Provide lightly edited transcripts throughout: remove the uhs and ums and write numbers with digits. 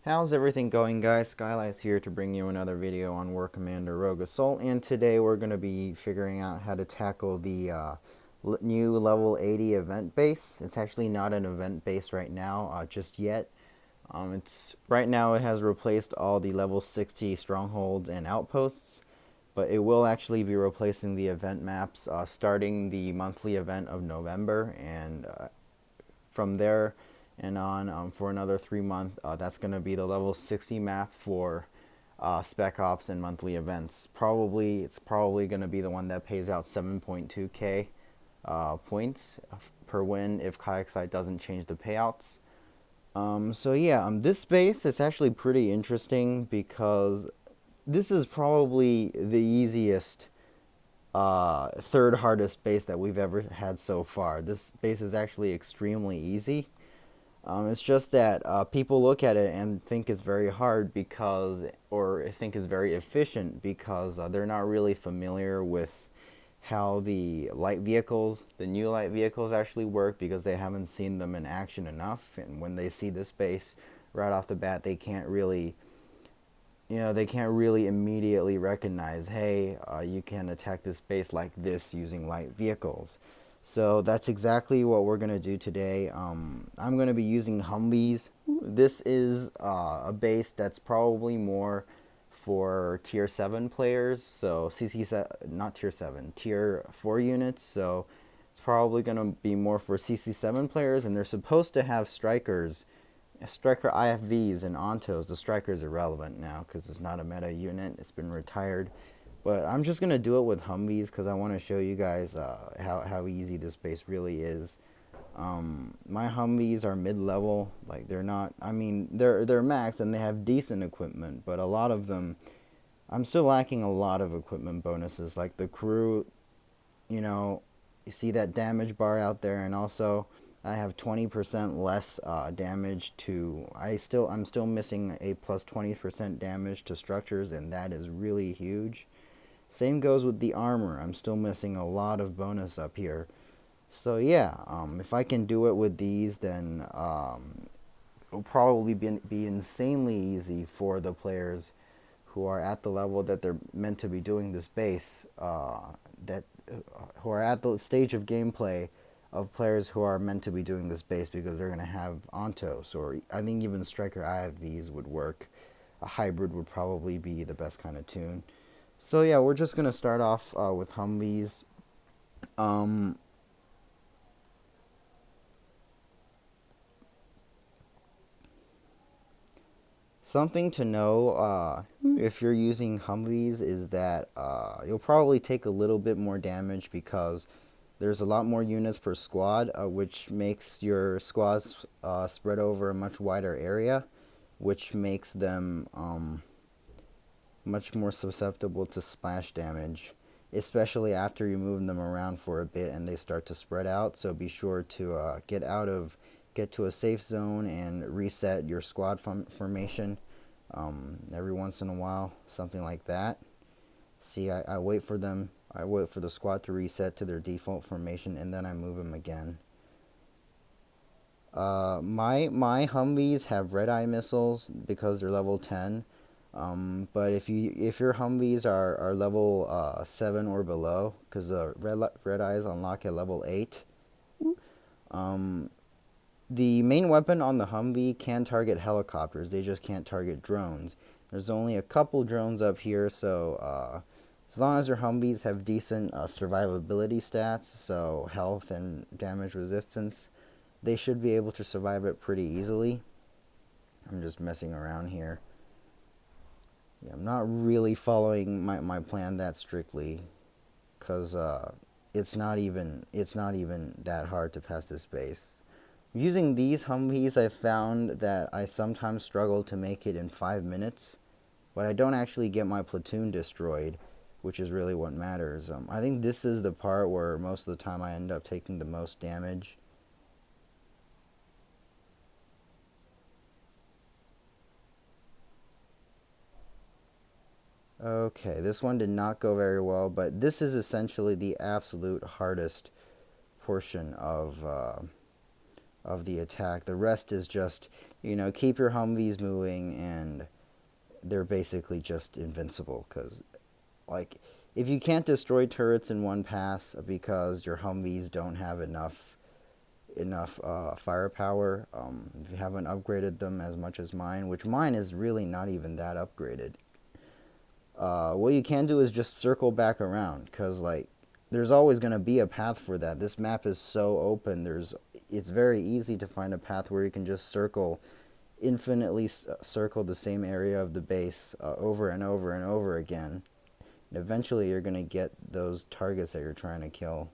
How's everything going, guys? Skylight's here to bring you another video on War Commander Rogue Assault, and today we're going to be figuring out how to tackle the new level 80 event base. It's actually not an event base right now, just yet. It's right now it has replaced all the level 60 strongholds and outposts, but it will actually be replacing the event maps starting the monthly event of November, and from there and on for another 3 months. That's going to be the level 60 map for Spec Ops and monthly events. It's probably going to be the one that pays out 7.2k points per win if Kayakite doesn't change the payouts. So yeah, this base is actually pretty interesting because this is probably the easiest third hardest base that we've ever had so far. This base is actually extremely easy. It's just that people look at it and think it's very hard or think it's very efficient because they're not really familiar with how the new light vehicles actually work because they haven't seen them in action enough. And when they see this base right off the bat, they can't really immediately recognize, hey, you can attack this base like this using light vehicles. So that's exactly what we're going to do today. I'm going to be using Humvees. This is a base that's probably more for tier 7 players, so not tier 7, tier 4 units, so it's probably going to be more for CC7 players, and they're supposed to have Stryker IFVs and Ontos. The Striker's irrelevant now because it's not a meta unit. It's been retired. But I'm just going to do it with Humvees because I want to show you guys how easy this base really is. My Humvees are mid-level. Like, they're not, I mean, they're max and they have decent equipment, but a lot of them, I'm still lacking a lot of equipment bonuses. Like the crew, you see that damage bar out there, and also I have 20% less damage to, I'm still missing a plus 20% damage to structures, and that is really huge. Same goes with the armor. I'm still missing a lot of bonus up here. So yeah, if I can do it with these, then it'll probably be insanely easy for the players who are at the level that they're meant to be doing this base, who are at the stage of gameplay of players who are meant to be doing this base, because they're going to have Ontos, or I think even Stryker IFVs would work. A hybrid would probably be the best kind of tune. So yeah, we're just gonna start off with Humvees. Something to know if you're using Humvees is that you'll probably take a little bit more damage because there's a lot more units per squad, which makes your squads spread over a much wider area, which makes them much more susceptible to splash damage, especially after you move them around for a bit and they start to spread out. So be sure to get to a safe zone and reset your squad formation every once in a while, something like that. See, I wait for the squad to reset to their default formation, and then I move them again. My Humvees have red eye missiles because they're level 10. But if your Humvees are level 7 or below, because the red eyes unlock at level 8, the main weapon on the Humvee can target helicopters. They just can't target drones. There's only a couple drones up here, so as long as your Humvees have decent survivability stats, so health and damage resistance, they should be able to survive it pretty easily. I'm just messing around here. Yeah, I'm not really following my plan that strictly, because it's not even that hard to pass this base. Using these Humvees, I found that I sometimes struggle to make it in 5 minutes, but I don't actually get my platoon destroyed, which is really what matters. I think this is the part where most of the time I end up taking the most damage. Okay, this one did not go very well, but this is essentially the absolute hardest portion of the attack. The rest is just you know, keep your Humvees moving, and they're basically just invincible. Because, like, if you can't destroy turrets in one pass because your Humvees don't have enough firepower, if you haven't upgraded them as much as mine, which mine is really not even that upgraded, what you can do is just circle back around, because, like, there's always going to be a path for that. This map is so open, it's very easy to find a path where you can just infinitely circle the same area of the base over and over and over again. And eventually you're going to get those targets that you're trying to kill.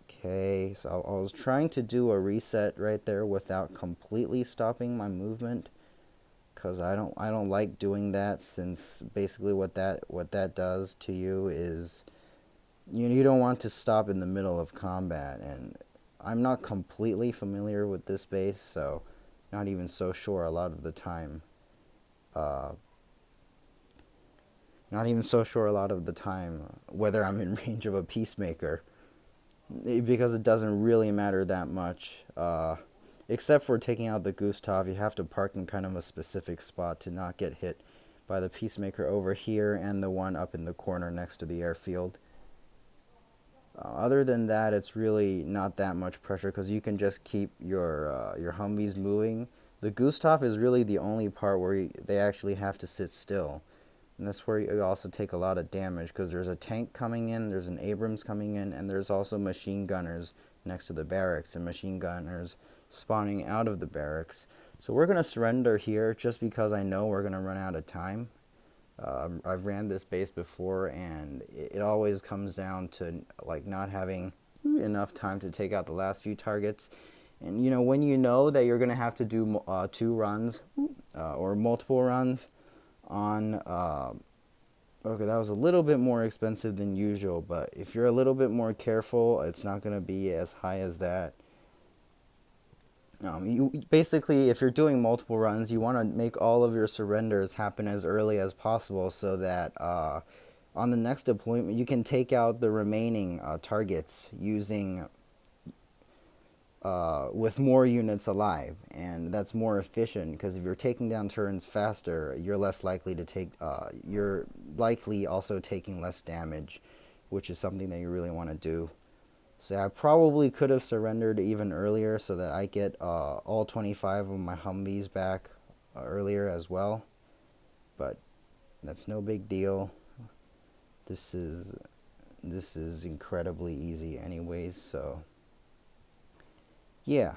Okay, so I was trying to do a reset right there without completely stopping my movement, because I don't like doing that, since basically what that does to you is you don't want to stop in the middle of combat. And I'm not completely familiar with this base, so not even so sure a lot of the time. Not even so sure a lot of the time whether I'm in range of a peacemaker, because it doesn't really matter that much. Except for taking out the Gustav, you have to park in kind of a specific spot to not get hit by the peacemaker over here and the one up in the corner next to the airfield. Other than that, it's really not that much pressure, because you can just keep your Humvees moving. The Gustav is really the only part where they actually have to sit still. And that's where you also take a lot of damage, because there's a tank coming in, there's an Abrams coming in, and there's also machine gunners next to the barracks, and machine gunners spawning out of the barracks. So we're going to surrender here just because I know we're going to run out of time. I've ran this base before, and it always comes down to, like, not having enough time to take out the last few targets. And, you know, when you know that you're going to have to do 2 runs or multiple runs on okay, that was a little bit more expensive than usual, but if you're a little bit more careful, it's not going to be as high as that. You basically, if you're doing multiple runs, you want to make all of your surrenders happen as early as possible, so that on the next deployment you can take out the remaining targets using with more units alive, and that's more efficient, because if you're taking down turrets faster, you're less likely to take. You're likely also taking less damage, which is something that you really want to do. So I probably could have surrendered even earlier, so that I get all 25 of my Humvees back earlier as well. But that's no big deal. This is incredibly easy anyways, so yeah.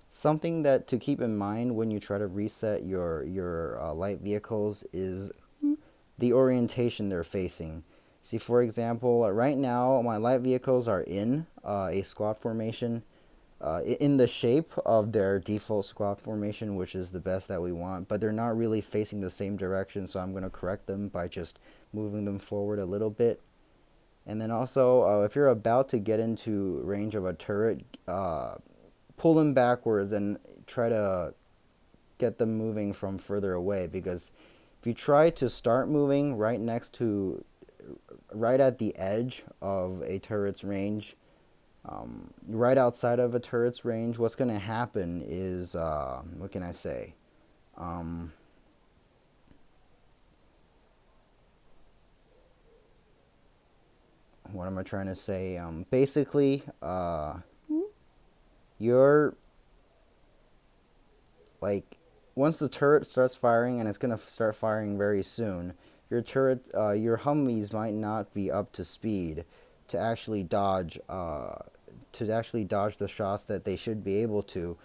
Something that to keep in mind when you try to reset your light vehicles is the orientation they're facing. See, for example, right now my light vehicles are in a squad formation, in the shape of their default squad formation, which is the best that we want, but they're not really facing the same direction, so I'm going to correct them by just moving them forward a little bit. And then also, if you're about to get into range of a turret, pull them backwards and try to get them moving from further away, because if you try to start moving right at the edge of a turret's range, right outside of a turret's range, what's going to happen is, what can I say? What am I trying to say? Basically, you're, like, once the turret starts firing, and it's going to start firing very soon, your Humvees might not be up to speed to actually dodge the shots that they should be able to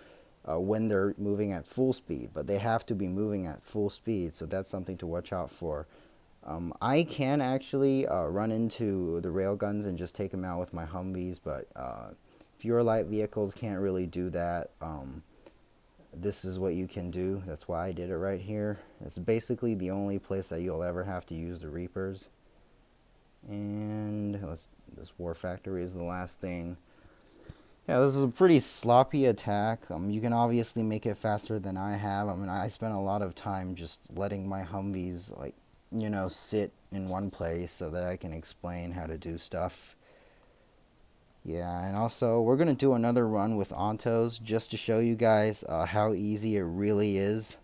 when they're moving at full speed. But they have to be moving at full speed, so that's something to watch out for. I can actually run into the railguns and just take them out with my Humvees, but if your light vehicles can't really do that, this is what you can do. That's why I did it right here. It's basically the only place that you'll ever have to use the Reapers. And this War Factory is the last thing. Yeah, this is a pretty sloppy attack. You can obviously make it faster than I have. I mean, I spent a lot of time just letting my Humvees, like, you know, sit in one place so that I can explain how to do stuff. Yeah, and also we're gonna do another run with Ontos just to show you guys how easy it really is.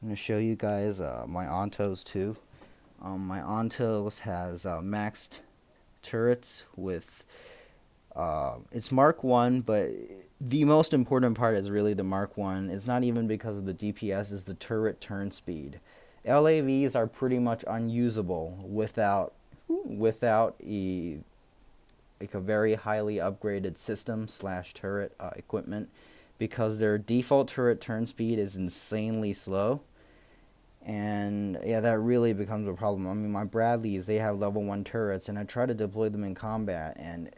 I'm gonna show you guys my Ontos too. My Ontos has maxed turrets with it's Mark 1, but the most important part is really the Mark 1. It's not even because of the DPS, it's the turret turn speed. LAVs are pretty much unusable without a very highly upgraded system slash turret equipment, because their default turret turn speed is insanely slow. And yeah, that really becomes a problem. I mean, my Bradleys, they have level 1 turrets, and I try to deploy them in combat, and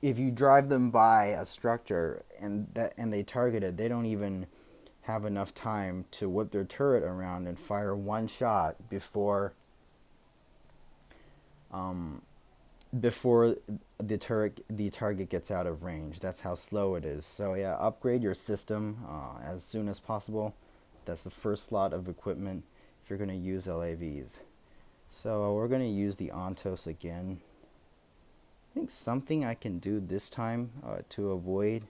if you drive them by a structure and they target it, they don't even have enough time to whip their turret around and fire one shot um, before the target gets out of range. That's how slow it is. So yeah, upgrade your system as soon as possible. That's the first slot of equipment if you're going to use LAVs. So we're going to use the Ontos again. I think something I can do this time to avoid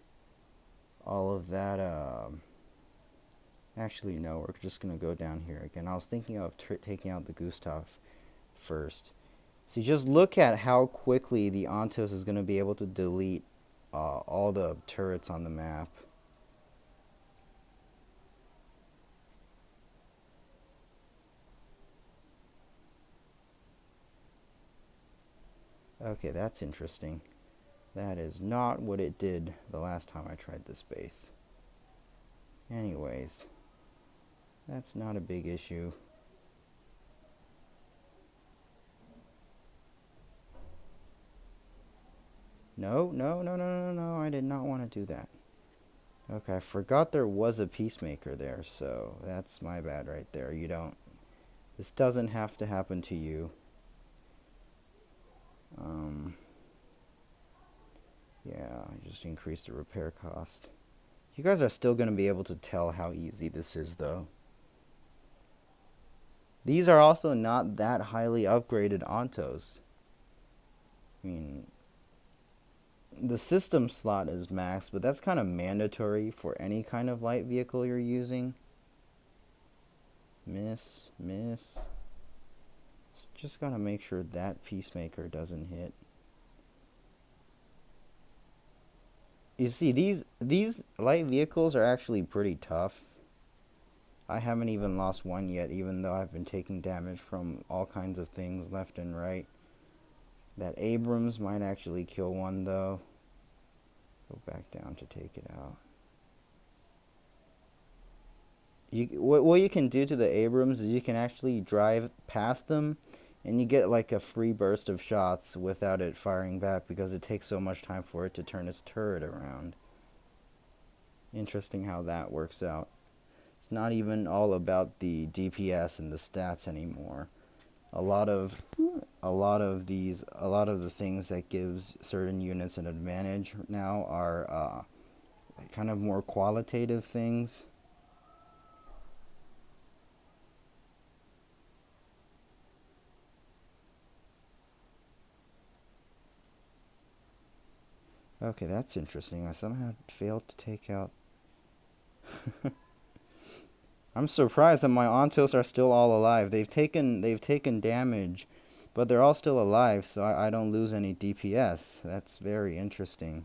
all of that. Actually, no, we're just going to go down here again. I was thinking of taking out the Gustav first. So just look at how quickly the Ontos is going to be able to delete all the turrets on the map. Okay, that's interesting. That is not what it did the last time I tried this base. Anyways, that's not a big issue. No, no, no, no, no, no, I did not want to do that. Okay, I forgot there was a peacemaker there, so that's my bad right there. This doesn't have to happen to you. Yeah, I just increased the repair cost. You guys are still going to be able to tell how easy this is, though. These are also not that highly upgraded Ontos. I mean, the system slot is maxed, but that's kind of mandatory for any kind of light vehicle you're using. Miss. Just gotta make sure that peacemaker doesn't hit. You see, these light vehicles are actually pretty tough. I haven't even lost one yet, even though I've been taking damage from all kinds of things left and right. That Abrams might actually kill one, though. Go back down to take it out. What you can do to the Abrams is you can actually drive past them, and you get like a free burst of shots without it firing back, because it takes so much time for it to turn its turret around. Interesting how that works out. It's not even all about the DPS and the stats anymore. A lot of the things that gives certain units an advantage now are kind of more qualitative things. Okay, that's interesting. I somehow failed to take out. I'm surprised that my Ontos are still all alive. They've taken damage, but they're all still alive, so I don't lose any DPS. That's very interesting.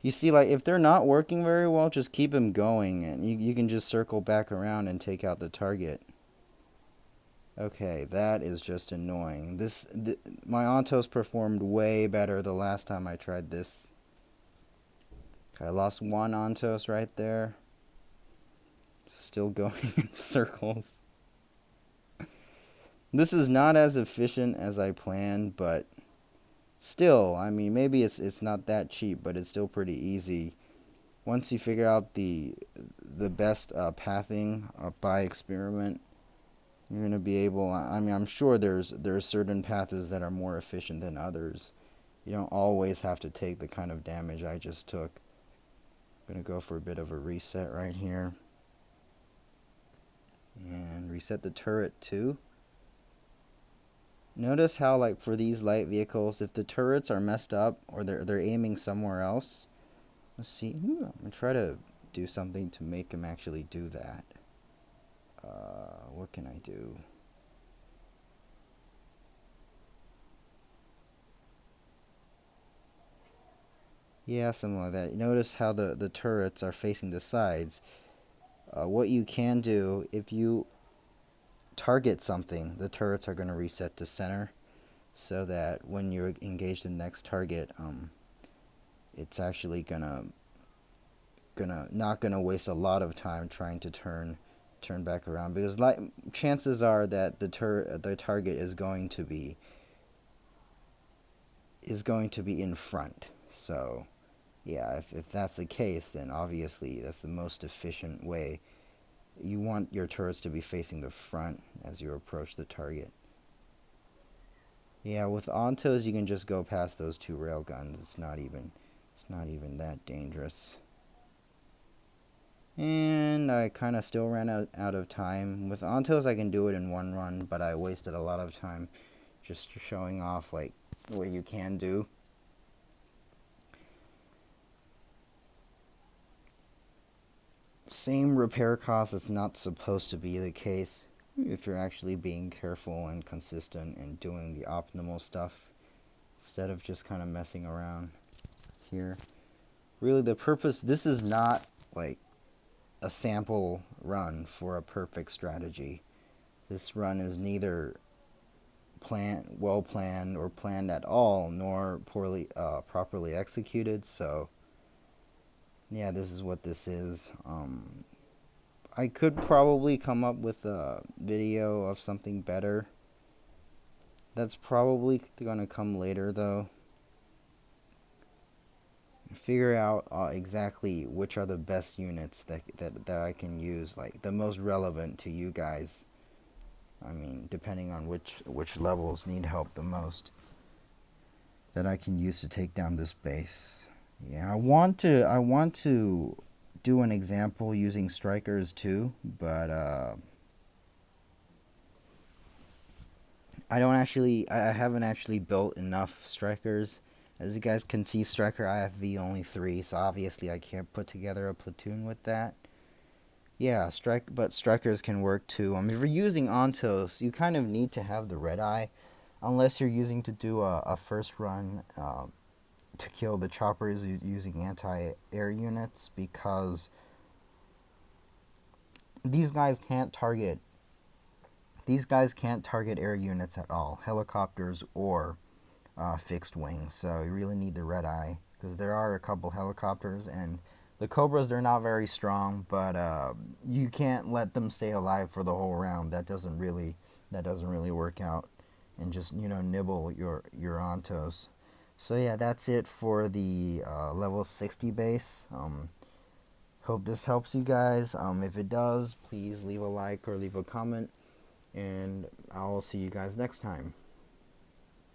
You see, like, if they're not working very well, just keep them going, and you can just circle back around and take out the target. Okay, that is just annoying. My Ontos performed way better the last time I tried this. Okay, I lost one Ontos right there. Still going in circles. This is not as efficient as I planned, but still, I mean, maybe it's not that cheap, but it's still pretty easy. Once you figure out the best pathing by experiment, you're gonna be able. I mean, I'm sure there's certain paths that are more efficient than others, You don't always have to take the kind of damage I just took. I'm going to go for a bit of a reset right here. And reset the turret too. Notice how, like, for these light vehicles, if the turrets are messed up or they're aiming somewhere else, let's see. I'm going to try to do something to make them actually do that. What can I do? Yeah, something like that. Notice how the turrets are facing the sides. What you can do, if you target something, the turrets are going to reset to center, so that when you're engaged in the next target, it's actually not gonna waste a lot of time trying to turn back around, because chances are that the target is going to be in front. So yeah, if that's the case, then obviously that's the most efficient way. You want your turrets to be facing the front as you approach the target. Yeah, with Ontos you can just go past those two railguns. It's not even that dangerous. And I kind of still ran out of time. With Ontos I can do it in one run, but I wasted a lot of time just showing off like what you can do. Same repair cost. It's not supposed to be the case if you're actually being careful and consistent and doing the optimal stuff instead of just kind of messing around here. Really, the purpose, this is not like a sample run for a perfect strategy. This run is neither well planned or planned at all, nor properly executed. So yeah, this is what this is. I could probably come up with a video of something better. That's probably gonna come later though. Figure out exactly which are the best units that I can use, like the most relevant to you guys. I mean, depending on which levels need help the most, that I can use to take down this base. Yeah, I want to do an example using Strykers too, but I haven't actually built enough Strykers. As you guys can see, Stryker IFV only 3, so obviously I can't put together a platoon with that. Yeah, but Strykers can work too. If you're using Ontos, you kind of need to have the red eye, unless you're using to do a first run to kill the choppers using anti-air units, because these guys can't target air units at all, helicopters or fixed wings. So you really need the red eye, because there are a couple helicopters, and the Cobras, they're not very strong, but you can't let them stay alive for the whole round. That doesn't really work out, and just nibble your Ontos. So yeah, that's it for the level 60 base. Hope this helps you guys. If it does, please leave a like or leave a comment, and I'll see you guys next time.